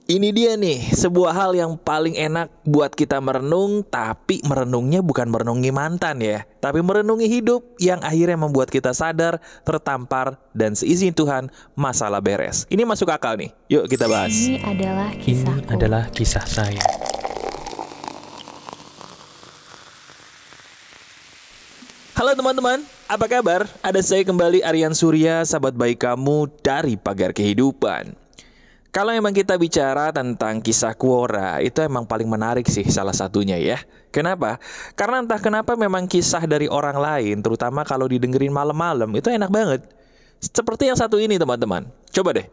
Ini dia nih, sebuah hal yang paling enak buat kita merenung, tapi merenungnya bukan merenungi mantan ya, tapi merenungi hidup yang akhirnya membuat kita sadar, tertampar, dan seizin Tuhan masalah beres. Ini masuk akal nih, yuk kita bahas. Ini adalah kisahku. Ini adalah kisah saya. Halo teman-teman, apa kabar? Ada saya kembali, Aryan Surya, sahabat baik kamu dari Pagar Kehidupan. Kalau emang kita bicara tentang kisah Quora, itu emang paling menarik sih salah satunya ya. Kenapa? Karena entah kenapa memang kisah dari orang lain, terutama kalau didengerin malam-malam, itu enak banget. Seperti yang satu ini teman-teman. Coba deh,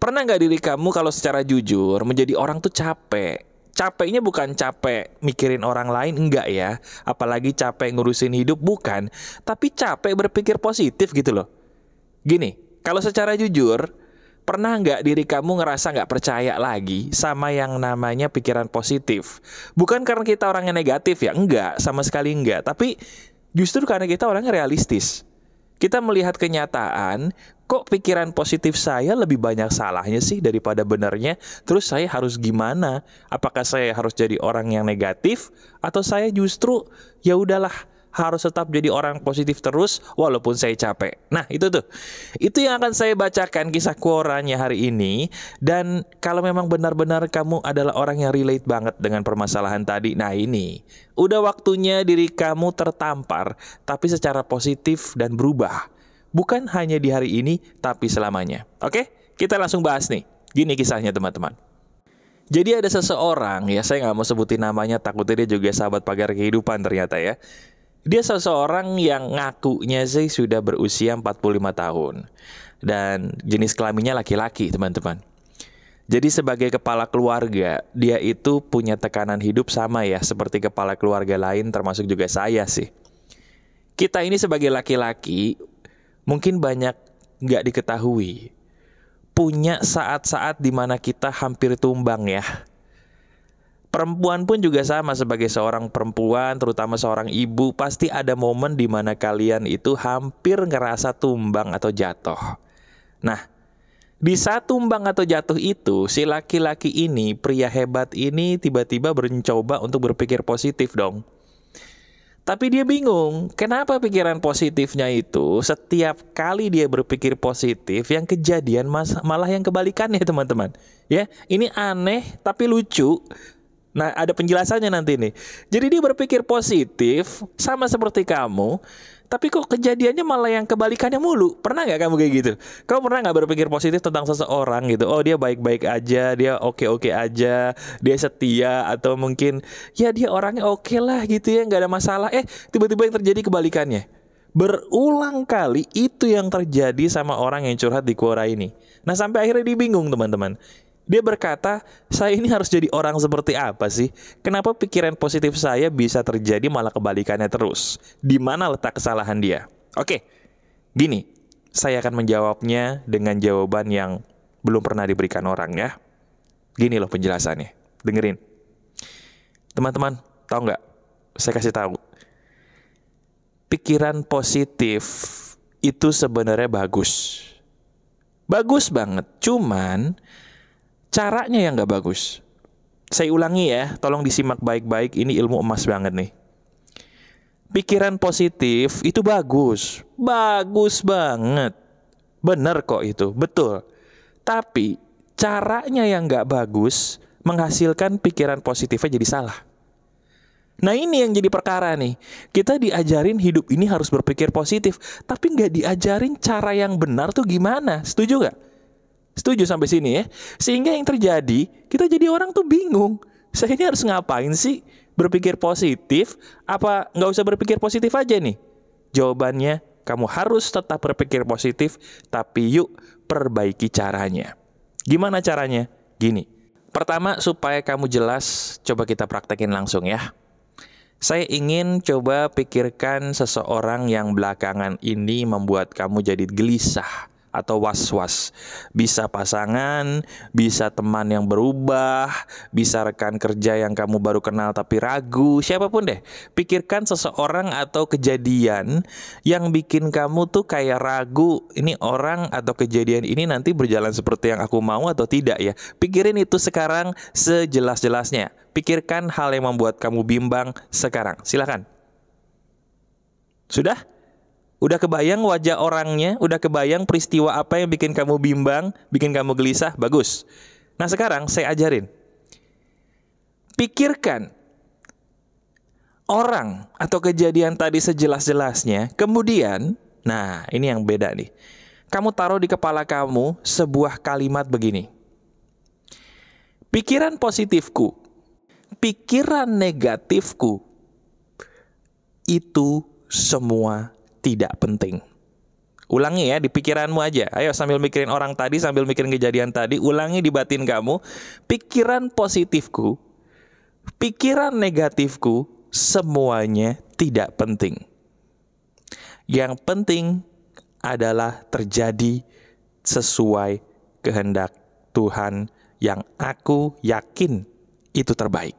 pernah nggak diri kamu kalau secara jujur menjadi orang tuh capek? Capeknya bukan capek mikirin orang lain, enggak ya. Apalagi capek ngurusin hidup, bukan. Tapi capek berpikir positif gitu loh. Gini, kalau secara jujur, pernah nggak diri kamu ngerasa nggak percaya lagi sama yang namanya pikiran positif? Bukan karena kita orangnya negatif ya, enggak, sama sekali enggak. Tapi justru karena kita orangnya realistis. Kita melihat kenyataan, kok pikiran positif saya lebih banyak salahnya sih daripada benarnya? Terus saya harus gimana? Apakah saya harus jadi orang yang negatif? Atau saya justru ya udahlah, harus tetap jadi orang positif terus walaupun saya capek. Nah itu tuh, itu yang akan saya bacakan kisah Quoranya hari ini. Dan kalau memang benar-benar kamu adalah orang yang relate banget dengan permasalahan tadi, nah ini udah waktunya diri kamu tertampar, tapi secara positif dan berubah. Bukan hanya di hari ini, tapi selamanya. Oke, kita langsung bahas nih. Gini kisahnya teman-teman. Jadi ada seseorang, ya saya nggak mau sebutin namanya, takutnya dia juga sahabat Pagar Kehidupan ternyata ya. Dia seseorang yang ngakunya sih sudah berusia 45 tahun. Dan jenis kelaminnya laki-laki teman-teman. Jadi sebagai kepala keluarga, dia itu punya tekanan hidup sama ya seperti kepala keluarga lain, termasuk juga saya sih. Kita ini sebagai laki-laki mungkin banyak nggak diketahui, punya saat-saat dimana kita hampir tumbang ya. Perempuan pun juga sama, sebagai seorang perempuan, terutama seorang ibu, pasti ada momen di mana kalian itu hampir ngerasa tumbang atau jatuh. Nah, di saat tumbang atau jatuh itu, si laki-laki ini, pria hebat ini tiba-tiba mencoba untuk berpikir positif dong. Tapi dia bingung, kenapa pikiran positifnya itu setiap kali dia berpikir positif, yang kejadian malah yang kebalikannya teman-teman. Ya, ini aneh tapi lucu. Nah, ada penjelasannya nanti nih. Jadi dia berpikir positif, sama seperti kamu, tapi kok kejadiannya malah yang kebalikannya mulu. Pernah nggak kamu kayak gitu? Kamu pernah nggak berpikir positif tentang seseorang gitu? Oh, dia baik-baik aja, dia oke-oke aja, dia setia, atau mungkin ya dia orangnya oke lah gitu ya, nggak ada masalah. Tiba-tiba yang terjadi kebalikannya. Berulang kali itu yang terjadi sama orang yang curhat di Quora ini. Nah, sampai akhirnya dia bingung teman-teman. Dia berkata, saya ini harus jadi orang seperti apa sih? Kenapa pikiran positif saya bisa terjadi malah kebalikannya terus? Di mana letak kesalahan dia? Oke, gini, saya akan menjawabnya dengan jawaban yang belum pernah diberikan orang ya. Gini loh penjelasannya, dengerin. Teman-teman, tahu nggak? Saya kasih tahu. Pikiran positif itu sebenarnya bagus. Bagus banget, cuman caranya yang gak bagus. Saya ulangi ya, tolong disimak baik-baik, ini ilmu emas banget nih. Pikiran positif itu bagus. Bagus banget. Bener kok itu, betul. Tapi caranya yang gak bagus menghasilkan pikiran positifnya jadi salah. Nah ini yang jadi perkara nih. Kita diajarin hidup ini harus berpikir positif, tapi gak diajarin cara yang benar tuh gimana. Setuju gak? Setuju sampai sini ya? Sehingga yang terjadi, kita jadi orang tuh bingung. Saya ini harus ngapain sih? Berpikir positif? Apa nggak usah berpikir positif aja nih? Jawabannya, kamu harus tetap berpikir positif, tapi yuk perbaiki caranya. Gimana caranya? Gini. Pertama, supaya kamu jelas, coba kita praktekin langsung ya. Saya ingin coba pikirkan seseorang yang belakangan ini membuat kamu jadi gelisah atau was-was. Bisa pasangan, bisa teman yang berubah, bisa rekan kerja yang kamu baru kenal tapi ragu, siapapun deh. Pikirkan seseorang atau kejadian yang bikin kamu tuh kayak ragu, ini orang atau kejadian ini nanti berjalan seperti yang aku mau atau tidak ya. Pikirin itu sekarang sejelas-jelasnya. Pikirkan hal yang membuat kamu bimbang sekarang. Silakan. Sudah? Udah kebayang wajah orangnya? Udah kebayang peristiwa apa yang bikin kamu bimbang, bikin kamu gelisah? Bagus. Nah sekarang saya ajarin. Pikirkan orang atau kejadian tadi sejelas-jelasnya. Kemudian, nah ini yang beda nih. Kamu taruh di kepala kamu sebuah kalimat begini. Pikiran positifku, pikiran negatifku, itu semua tidak penting. Ulangi ya di pikiranmu aja. Ayo sambil mikirin orang tadi, sambil mikirin kejadian tadi, ulangi di batin kamu. Pikiran positifku, pikiran negatifku, semuanya tidak penting. Yang penting adalah terjadi sesuai kehendak Tuhan yang aku yakin itu terbaik.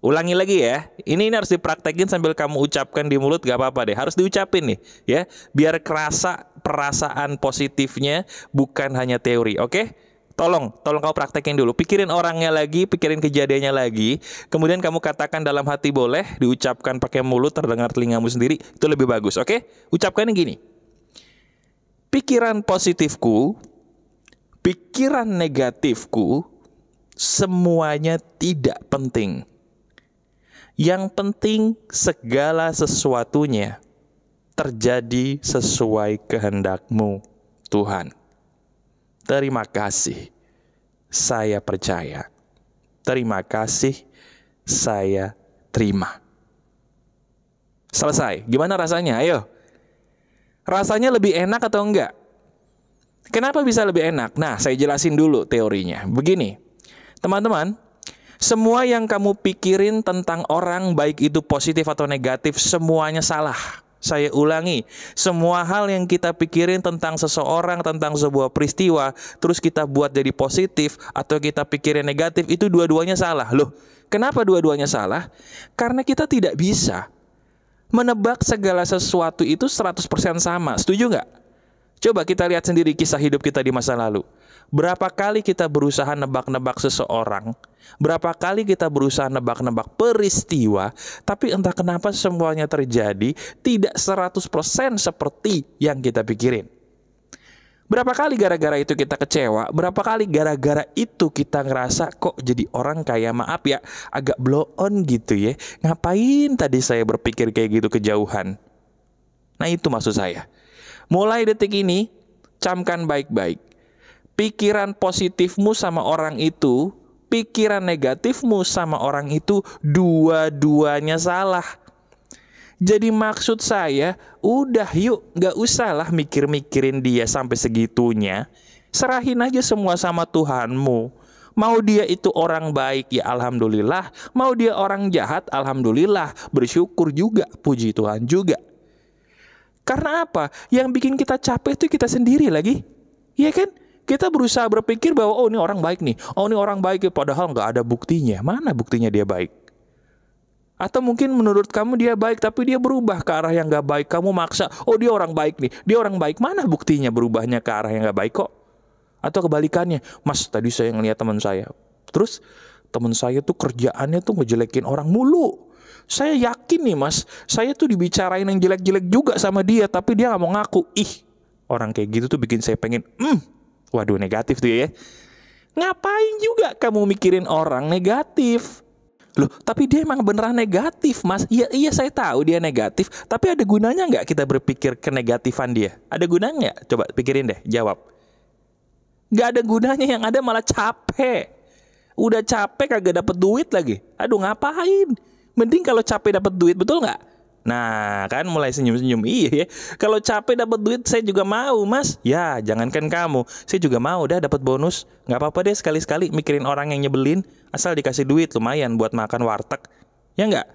Ulangi lagi ya. Ini harus dipraktekin sambil kamu ucapkan di mulut, gak apa-apa deh. Harus diucapin nih ya, biar kerasa perasaan positifnya, bukan hanya teori. Oke? Tolong kamu praktekin dulu. Pikirin orangnya lagi, pikirin kejadiannya lagi. Kemudian kamu katakan dalam hati, boleh diucapkan pakai mulut, terdengar telingamu sendiri, itu lebih bagus. Oke? Ucapkan gini. Pikiran positifku, pikiran negatifku, semuanya tidak penting. Yang penting segala sesuatunya terjadi sesuai kehendak-Mu, Tuhan. Terima kasih, saya percaya. Terima kasih, saya terima. Selesai. Gimana rasanya? Ayo. Rasanya lebih enak atau enggak? Kenapa bisa lebih enak? Nah, saya jelasin dulu teorinya. Begini, teman-teman. Semua yang kamu pikirin tentang orang, baik itu positif atau negatif, semuanya salah. Saya ulangi, semua hal yang kita pikirin tentang seseorang, tentang sebuah peristiwa, terus kita buat jadi positif atau kita pikirin negatif, itu dua-duanya salah. Loh, kenapa dua-duanya salah? Karena kita tidak bisa menebak segala sesuatu itu 100% sama. Setuju nggak? Coba kita lihat sendiri kisah hidup kita di masa lalu. Berapa kali kita berusaha nebak-nebak seseorang, berapa kali kita berusaha nebak-nebak peristiwa, tapi entah kenapa semuanya terjadi tidak 100% seperti yang kita pikirin. Berapa kali gara-gara itu kita kecewa, berapa kali gara-gara itu kita ngerasa kok jadi orang kayak, maaf ya, agak blow on gitu ya. Ngapain tadi saya berpikir kayak gitu kejauhan? Nah itu maksud saya. Mulai detik ini, camkan baik-baik. Pikiran positifmu sama orang itu, pikiran negatifmu sama orang itu, dua-duanya salah. Jadi maksud saya, udah yuk, gak usah lah mikir-mikirin dia sampai segitunya. Serahin aja semua sama Tuhanmu. Mau dia itu orang baik, ya alhamdulillah. Mau dia orang jahat, alhamdulillah. Bersyukur juga, puji Tuhan juga. Karena apa? Yang bikin kita capek itu kita sendiri lagi. Iya kan? Kita berusaha berpikir bahwa oh ini orang baik nih. Oh ini orang baik, padahal nggak ada buktinya. Mana buktinya dia baik? Atau mungkin menurut kamu dia baik, tapi dia berubah ke arah yang nggak baik. Kamu maksa, oh dia orang baik nih. Dia orang baik. Mana buktinya berubahnya ke arah yang nggak baik kok? Atau kebalikannya, Mas tadi saya ngeliat teman saya. Terus teman saya tuh kerjaannya tuh ngejelekin orang mulu. Saya yakin nih Mas, saya tuh dibicarain yang jelek-jelek juga sama dia, tapi dia nggak mau ngaku. Ih, orang kayak gitu tuh bikin saya pengen, waduh negatif tuh ya. Ngapain juga kamu mikirin orang negatif? Loh, tapi dia emang beneran negatif Mas. Iya saya tahu dia negatif, tapi ada gunanya nggak kita berpikir kenegatifan dia? Ada gunanya nggak? Coba pikirin deh, jawab. Nggak ada gunanya, yang ada malah capek. Udah capek kagak dapet duit lagi. Aduh ngapain? Mending kalau capek dapat duit, betul nggak? Nah, kan mulai senyum-senyum. Iya ya. Kalau capek dapat duit, saya juga mau, Mas. Ya, jangankan kamu, saya juga mau dah dapat bonus. Nggak apa-apa deh sekali-sekali mikirin orang yang nyebelin, asal dikasih duit lumayan buat makan warteg. Ya nggak?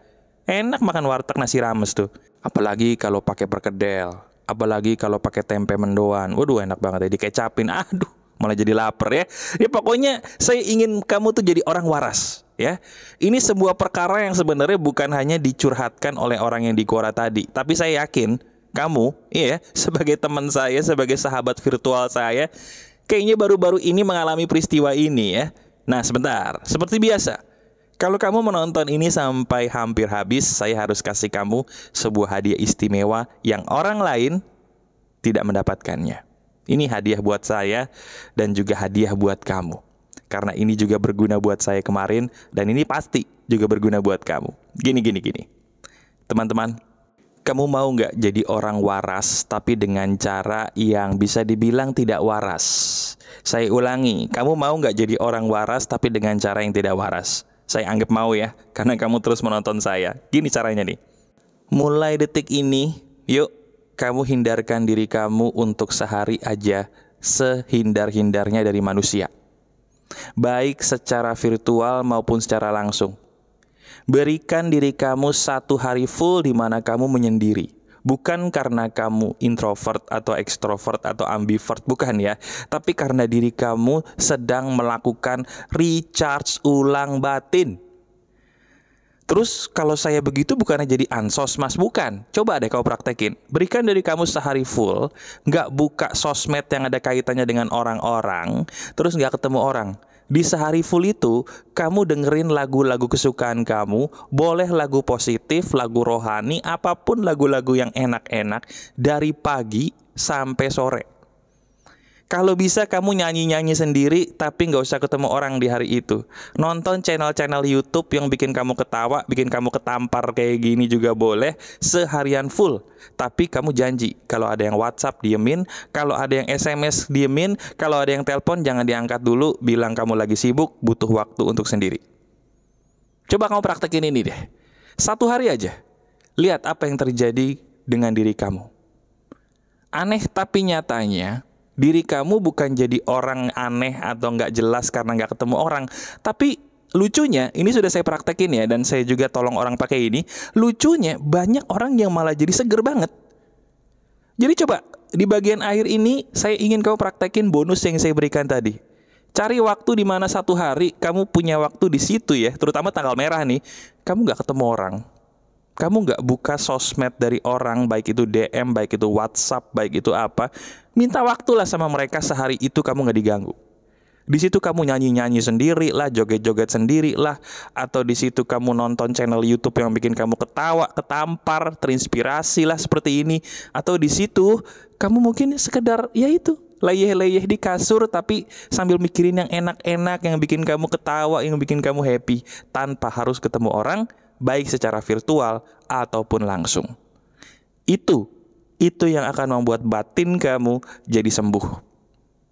Enak makan warteg nasi rames tuh. Apalagi kalau pakai perkedel. Apalagi kalau pakai tempe mendoan. Waduh, enak banget ya, dikecapin. Aduh, malah jadi lapar ya. Ya pokoknya saya ingin kamu tuh jadi orang waras ya. Ini sebuah perkara yang sebenarnya bukan hanya dicurhatkan oleh orang yang di Quora tadi, tapi saya yakin kamu, iya, sebagai teman saya, sebagai sahabat virtual saya, kayaknya baru-baru ini mengalami peristiwa ini ya. Nah, sebentar, seperti biasa, kalau kamu menonton ini sampai hampir habis, saya harus kasih kamu sebuah hadiah istimewa yang orang lain tidak mendapatkannya. Ini hadiah buat saya dan juga hadiah buat kamu. Karena ini juga berguna buat saya kemarin dan ini pasti juga berguna buat kamu. Gini. Teman-teman, kamu mau nggak jadi orang waras tapi dengan cara yang bisa dibilang tidak waras? Saya ulangi, kamu mau nggak jadi orang waras tapi dengan cara yang tidak waras? Saya anggap mau ya, karena kamu terus menonton saya. Gini caranya nih. Mulai detik ini, yuk kamu hindarkan diri kamu untuk sehari aja sehindar-hindarnya dari manusia. Baik secara virtual maupun secara langsung. Berikan diri kamu 1 hari full di mana kamu menyendiri. Bukan karena kamu introvert atau ekstrovert atau ambivert, bukan ya. Tapi karena diri kamu sedang melakukan recharge ulang batin. Terus kalau saya begitu bukannya jadi ansos mas, bukan. Coba deh kau praktekin. Berikan diri kamu sehari full, nggak buka sosmed yang ada kaitannya dengan orang-orang, terus nggak ketemu orang. Di sehari full itu, kamu dengerin lagu-lagu kesukaan kamu, boleh lagu positif, lagu rohani, apapun lagu-lagu yang enak-enak, dari pagi sampai sore. Kalau bisa kamu nyanyi-nyanyi sendiri, tapi nggak usah ketemu orang di hari itu. Nonton channel-channel YouTube yang bikin kamu ketawa, bikin kamu ketampar kayak gini juga boleh, seharian full. Tapi kamu janji, kalau ada yang WhatsApp diemin, kalau ada yang SMS diemin, kalau ada yang telepon jangan diangkat dulu, bilang kamu lagi sibuk, butuh waktu untuk sendiri. Coba kamu praktekin ini deh. 1 hari aja. Lihat apa yang terjadi dengan diri kamu. Aneh tapi nyatanya, diri kamu bukan jadi orang aneh atau nggak jelas karena nggak ketemu orang. Tapi lucunya, ini sudah saya praktekin ya, dan saya juga tolong orang pakai ini. Lucunya, banyak orang yang malah jadi seger banget. Jadi coba, di bagian akhir ini, saya ingin kamu praktekin bonus yang saya berikan tadi. Cari waktu di mana 1 hari, kamu punya waktu di situ ya, terutama tanggal merah nih, kamu nggak ketemu orang. Kamu nggak buka sosmed dari orang, baik itu DM, baik itu WhatsApp, baik itu apa. Minta waktulah sama mereka sehari itu, kamu nggak diganggu. Di situ kamu nyanyi-nyanyi sendiri lah, joget-joget sendiri lah, atau di situ kamu nonton channel YouTube yang bikin kamu ketawa, ketampar, terinspirasi lah seperti ini. Atau di situ kamu mungkin sekedar ya itu, leyeh-leyeh di kasur tapi sambil mikirin yang enak-enak, yang bikin kamu ketawa, yang bikin kamu happy, tanpa harus ketemu orang, baik secara virtual ataupun langsung. Itu yang akan membuat batin kamu jadi sembuh.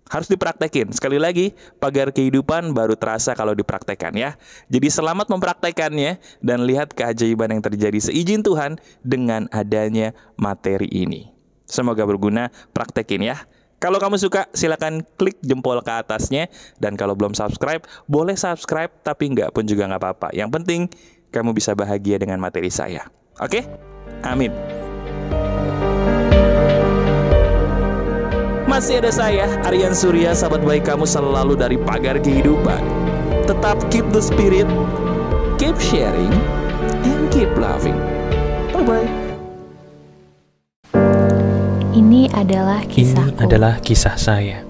Harus dipraktekin. Sekali lagi, pagar kehidupan baru terasa kalau dipraktekkan ya. Jadi selamat mempraktekannya dan lihat keajaiban yang terjadi seizin Tuhan dengan adanya materi ini. Semoga berguna, praktekin ya. Kalau kamu suka, silakan klik jempol ke atasnya. Dan kalau belum subscribe, boleh subscribe, tapi enggak pun juga nggak apa-apa. Yang penting, kamu bisa bahagia dengan materi saya. Oke? Amin. Masih ada saya, Aryan Surya, sahabat baik kamu selalu dari pagar kehidupan. Tetap keep the spirit, keep sharing, and keep loving. Bye-bye. Ini adalah kisahku. Ini adalah kisah saya.